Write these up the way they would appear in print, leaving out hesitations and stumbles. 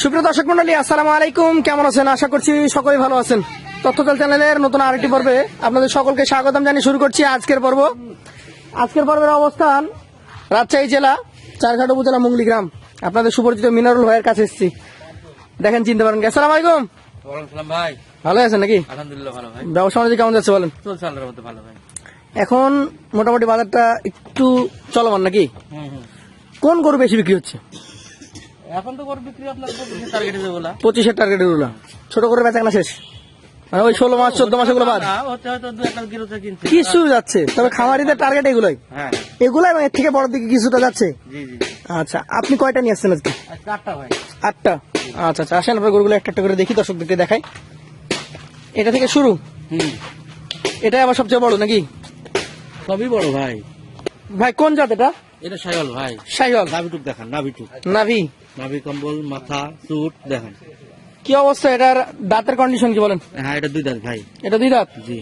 সুপ্রিয় দর্শক মন্ডলী, আসসালামু আলাইকুম। কেমন আছেন? আশা করছি সকলেই ভালো আছেন। তথ্যজাল চ্যানেলের নতুন আরেকটি পর্বে আপনাদের সকলকে স্বাগতম জানিয়ে শুরু করছি আজকের পর্ব। আজকের পর্বের অবস্থান রাজশাহী জেলা চারঘাট উপজেলা মুঙ্গলি গ্রাম। আপনাদের সুপরিচিত মিনারুল ভাইয়ের কাছে এসেছি। দেখেন, চিনতে পারেন। আসসালামু আলাইকুম ভাই। ভালো আছেন নাকি? আলহামদুলিল্লাহ ভালো ভাই। ব্যবসা বাণিজ্য কেমন যাচ্ছে বলেন? চলছে আল্লাহর মধ্যে ভালো ভাই। এখন মোটামুটি বাজারটা একটু চলমান নাকি? কোন গরু বেশি বিক্রি হচ্ছে? এখন তো গরু বিক্রি আপনার টার্গেটে যেগুলা 25-এর টার্গেটের গুলো। ছোট করে বেচা কেনা শেষ, মানে ওই 16 মাস 14 মাস এগুলো বাদ হতে হয়তো দু একটা গিরোতে কিনছে কিছু যাচ্ছে, তবে খামারিদের টার্গেট এগুলোই। হ্যাঁ এগুলাই এর থেকে বড় দিকে কিছুটা যাচ্ছে। জি জি। আচ্ছা, আপনি কয়টা নিয়ে আসছেন আজকে? চারটা ভাই। 8টা। আচ্ছা আচ্ছা, আসেন আপনার গরুগুলো একটা একটা করে দেখি, দর্শকদেরকে দেখাই। এটা থেকে শুরু। এটাই আবার সবচেয়ে বড় নাকি? সবই বড় ভাই। ভাই কোন জাত এটা? এটা শাইওয়াল ভাই। শাহিওয়াল। নাভিটুক দেখান, নাভিটুক, নাভি। নাভি কম্বল, মাথা, চুট দেখান। কি অবস্থা এটার? দাঁতের কন্ডিশন কি বলেন? হ্যাঁ এটা 2 দাঁত ভাই। এটা 2 দাঁত। জি।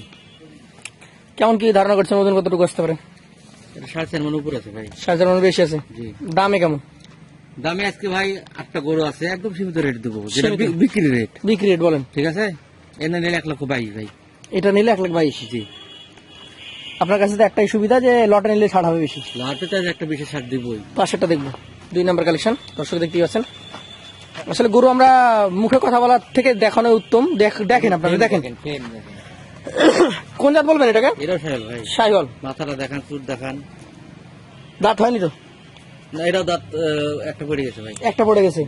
কেমন কি ধারণা করছেন ওজন কতটুকু আসতে পারে? এটা 4.5 মণ উপর আছে ভাই। 4.5 বেশি আছে। জি। দামে কেমন? দামে আজকে ভাই 8টা গরু আছে, একদম সীমিত রেট দেবো, যেটা সীমিত? বিক্রি রেট। বিক্রি রেট বলেন। ঠিক আছে, এনে নিলে 1,22,000 ভাই। এটা নিলে 1,22,000। জি। আপনার কাছে তো একটাই সুবিধা যে লটে নিলে ছাড় হবে বেশি। লাটে তো একটা বিশেষ ছাড় দিবই। পাশেরটা দেখবো। 2 নম্বর কালেকশন, দর্শক দেখতেই পাচ্ছেন। আসলে গরু আমরা মুখে কথা বলার থেকে দেখানো উত্তম। দেখেন, আপনারা দেখেন। কোন জাত বলবেন এটাকে? এটাও শাইওয়াল ভাই। শাহিওয়াল। মাথাটা দেখান, চুট দেখান। দাঁত হয়নি তো? না এটাও দাঁত একটা পড়ে গেছে ভাই। একটা পড়ে গেছে।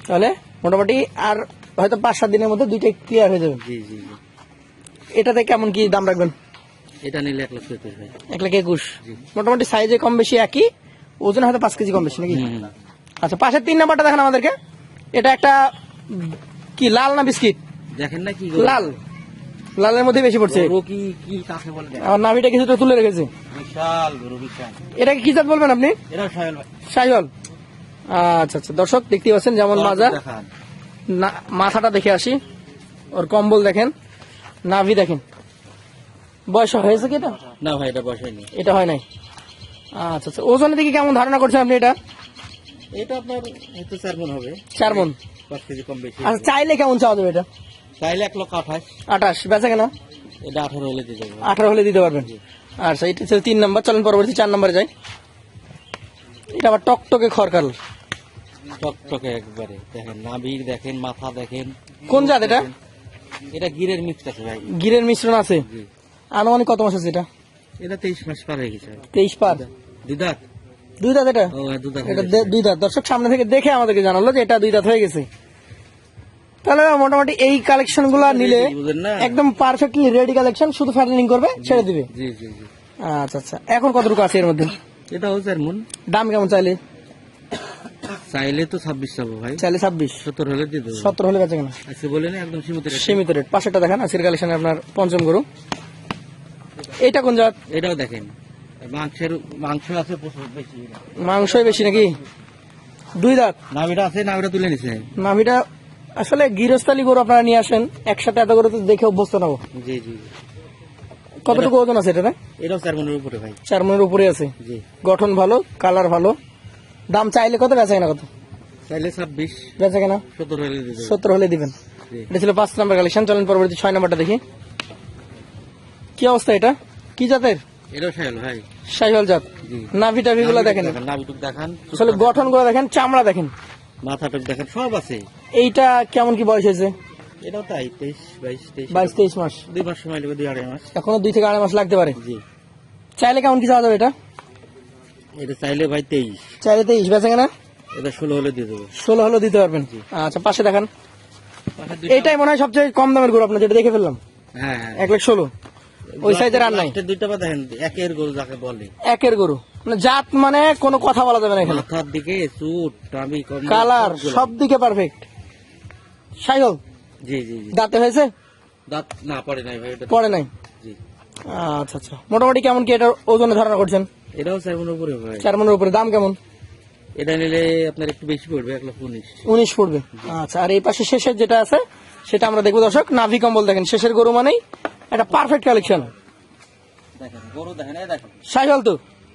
তাহলে মোটামুটি আর হয়তো 5-7 দিনের মধ্যে 2টাই ক্লিয়ার হয়ে যাবে। জি জি জি। এটাতে কেমন কি দাম রাখবেন? এটা নিলে 1,21,000 ভাই। 1,21,000। জি। মোটামুটি সাইজে কম বেশি একই, ওজন হয়তো 5 কেজি কম বেশি নাকি? আচ্ছা, পাশের 3 নাম্বারটা দেখেন আমাদেরকে। এটা একটা কি, লাল না বিস্কিট? দেখেন না কি লাল। লালের মধ্যে বেশি পড়ছে। গরু কি কি কাকে বলে দেখেন। আর নাভিটা কিছুটা তুলে রেখেছে। বিশাল গরু, বিশাল। এটাকে কি জাত বলবেন আপনি? এটাও শাইওয়াল ভাই। শাহিওয়াল। আচ্ছা আচ্ছা, দর্শক দেখতে পাচ্ছেন যেমন মাজা। দেখান। মাথাটা দেখে আসি, ওর কম্বল দেখেন, নাভি দেখেন। বয়স হয়েছে কি এটা? না ভাই এটা বয়স হয়নি। এটা হয় নাই। আচ্ছা আচ্ছা, ওজনের দিকে কেমন ধারণা করছেন আপনি এটা? এটা আপনার হয়তো 4 মণ হবে। 4 মণ। 5 কেজি কম বেশি। আচ্ছা, চাইলে কেমন চাওয়া যাবে এটা? চাইলে 1,28,000। 28 বেচা কেনা? এটা 18 হলে দিয়ে দেবো। 18 হলে দিতে পারবেন। আচ্ছা, এটা হচ্ছে 3 নম্বর। চলেন পরবর্তী 4 নম্বরে যাই। এটা আবার টকটকে খড়কাল। টকটকে একবারে দেখেন, নাভি দেখেন, মাথা দেখেন। কোন জাত এটা? এটা গিরের মিক্স আছে ভাই। গিরের মিশ্রণ আছে। জি। আনুমানিক কত মাস আছে এটা? এটা 23 মাস পার হয়ে গেছে। 23 পার। 2 দাঁত। 2 দাঁত এটা? ও হ্যাঁ 2 দাঁত। এটা 2 দাঁত। দর্শক সামনে থেকে দেখে আমাদেরকে জানালো যে এটা 2 দাঁত হয়ে গেছে। তাহলে মোটামুটি এই কালেকশন গুলা নিলে বুঝেন না? একদম পারফেক্টলি রেডি কালেকশন, শুধু ফ্যাটেনিং করবে, ছেড়ে দিবে। জি জি জি। আচ্ছা আচ্ছা, এখন কতটুকু আছে এর মধ্যে? এটা হচ্ছে 4 মণ। দাম কেমন চাইলে? চাইলে তো 26 চাবো ভাই। চাইলে 26। 70 হলে দিয়ে দেবো। 70 হলে বেচে কেনা? আজকে বলে না একদম সীমিত রেট। সীমিত রেট। পাশেরটা দেখেন, আজকের কালেকশনে আপনার পঞ্চম গরু। এটা কোন জাত? এটাও দেখেন, মাংস আছে প্রচুর বেশি। মাংসই বেশি নাকি? 2 দাঁত। নাভিটা আছে, নাভিটা তুলে নিছে। নাভিটা আসলে গৃহস্থালী গরু আপনারা নিয়ে আসেন, একসাথে এত গরু তো দেখে অভ্যস্ত নাও। জি জি। কতটুকু ওজন আছে এটা? এটাও 4 মণের উপরে ভাই। 4 মণের উপরে আছে। জি। গঠন ভালো, কালার ভালো। দাম চাইলে কত, বেচা কেনা কত? চাইলে 26, বেচা কেনা 70 হলে দিয়ে দেবো। 70 হলে দিবেন। জি। এটা ছিল 5 নম্বর কালেকশন। চলেন পরবর্তী 6 নম্বরটা দেখি। কি অবস্থা এটা? কি জাতের? এটাও শাইওয়াল ভাই। শাহিওয়াল জাত। জি। নাভি টাভি গুলা দেখেন, নাভিটুক দেখান, আসলে গঠন গুলো দেখেন, চামড়া দেখেন। মাথাটুক দেখেন, সব আছে। এইটা কেমন কি বয়স হয়েছে? এটাও তাই 23, 22, 22-23 মাস। 2 মাস সময় লাগবে, 2-2.5 মাস। এখনো 2 থেকে 2.5 মাস লাগতে পারে। জি। চাইলে কেমন কি চাওয়া যাবে এটা? এটা চাইলে ভাই 23, চাইলে 23, বেচা কেনা? এটা 16 হলে দিয়ে দেবো। 16 হলেও দিতে পারবেন। আচ্ছা, পাশে দেখান। এইটাই মনে হয় সবচেয়ে কম দামের গরু আপনার, যেটা দেখে ফেললাম। হ্যাঁ হ্যাঁ। 1,16,000। ওই সাইজের আর নাই। লাস্টের দুইটা পা দেখেন, একের গরু যাকে বলে। একের গরু মানে জাত, মানে কোনো কথা বলা যাবে না এখানে। মাথার দিকে চুট, নাভি, কম্বল, কালার সবগুলো। সব দিকে পারফেক্ট। শাহিওয়াল। জি জি জি। দাঁতে হয়েছে? দাঁত না পড়ে নাই ভাই, এটা পড়ে নাই। জি। আচ্ছা আচ্ছা, মোটামুটি কেমন কি এটার ওজনে ধারণা করছেন? এটাও 4 মণের উপরে ভাই। 4 মণের উপরে। দাম কেমন? এটা নিলে আপনার একটু বেশি পড়বে, 1,19,000। 19 পড়বে। আচ্ছা, আর এই পাশে শেষের যেটা আছে সেটা আমরা দেখবো। দর্শক নাভি কম্বল দেখেন, শেষের গরু মানেই একটা পারফেক্ট কালেকশন। দেখেন গরু দেখেন, এই দেখেন। শাহিওয়াল তো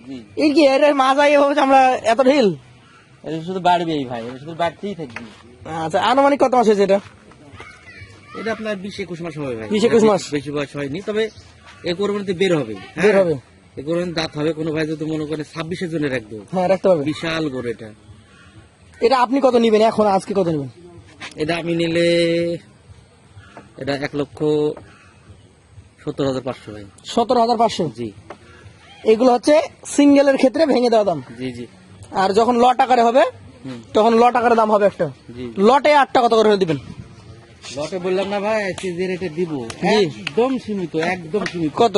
জি। এই কি এর মাজা এভাবে আমরা এত ঢিল? এটা শুধু বাড়বেই ভাই, এটা শুধু বাড়তেই থাকবে। আচ্ছা, আনুমানিক কত মাস হয়েছে এটা? এটা আপনার 20-21 মাস হবে ভাই। 20-21 মাস? বেশি বয়স হয়নি, তবে এ কোরবানিতে বের হবে। হ্যাঁ, বের হবে? এ কোরবানি দাঁত হবে। কোনো ভাই যদি মনে করে 26-এর জন্য রাখবো, হ্যাঁ, রাখতে পারবে। বিশাল গরু এটা। এটা আপনি কত নিবেন এখন, আজকে কত নিবেন? এটা আমি নিলে এটা 1,70,500 ভাই। 17,500? জি এগুলো হচ্ছে সিঙ্গেলের ক্ষেত্রে ভেঙে দেওয়া দাম। জি জি আর যখন লট আকারে হবে হুম, তখন লট আকারে দাম হবে একটা। জি। লটে 8 টাকা কত করে দিবেন? লটে বললাম না ভাই, যে রেটে দিব জি। একদম সীমিত, একদম সীমিত। কত?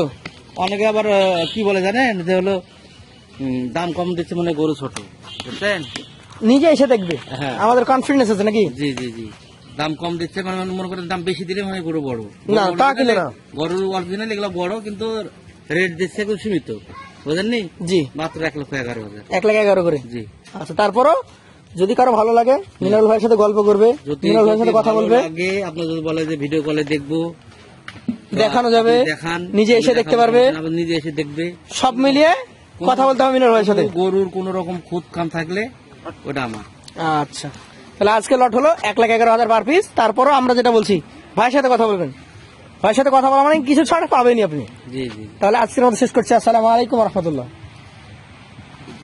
অনেকে আবার কি বলে জানেন, যে হলো দাম কম দিচ্ছে মানে গরু ছোট, বুঝছেন? নিজে এসে দেখবে, হ্যাঁ। আমাদের কনফিডেন্স আছে নাকি? জি জি জি, দাম কম দিচ্ছে মানে মনে করেন দাম বেশি দিলে মানে গরু বড়। না, তা কিন্তু না। গরু অরিজিনাল এগুলো বড়, কিন্তু রেট দিচ্ছে একদম সীমিত, বুঝেননি? জি, মাত্র 1,11,000। 1,11,000 করে। জি। আচ্ছা, তারপরও যদি কারো ভালো লাগে মিনারুল ভাইয়ের সাথে গল্প করবে, যদি মিনারুল ভাইয়ের সাথে কথা ভালো বলবে, লাগে, আপনি যদি বলে যে ভিডিও কলে দেখবো, তো দেখানো যাবে, আপনি দেখান, নিজে এসে আমি দেখতে দেখাবো, পারবে। আপনি নিজে এসে দেখবে। সব মিলিয়ে কথা বলতে হবে মিনারুল ভাইয়ের সাথে। গরুর কোন রকম খুদ কাম থাকলে ওটা আমার। আচ্ছা, তাহলে আজকে লট হলো 1,11,000 পার পিস। তারপরও আমরা যেটা বলছি, ভাইয়ের সাথে কথা বলবেন। ভাইয়ের সাথে কথা বলা মানে কিছু ছাড় পাবেনই আপনি। জি জি। তাহলে আজকের মতো শেষ করছি। আসসালামু আলাইকুম রহমতুল্লাহ।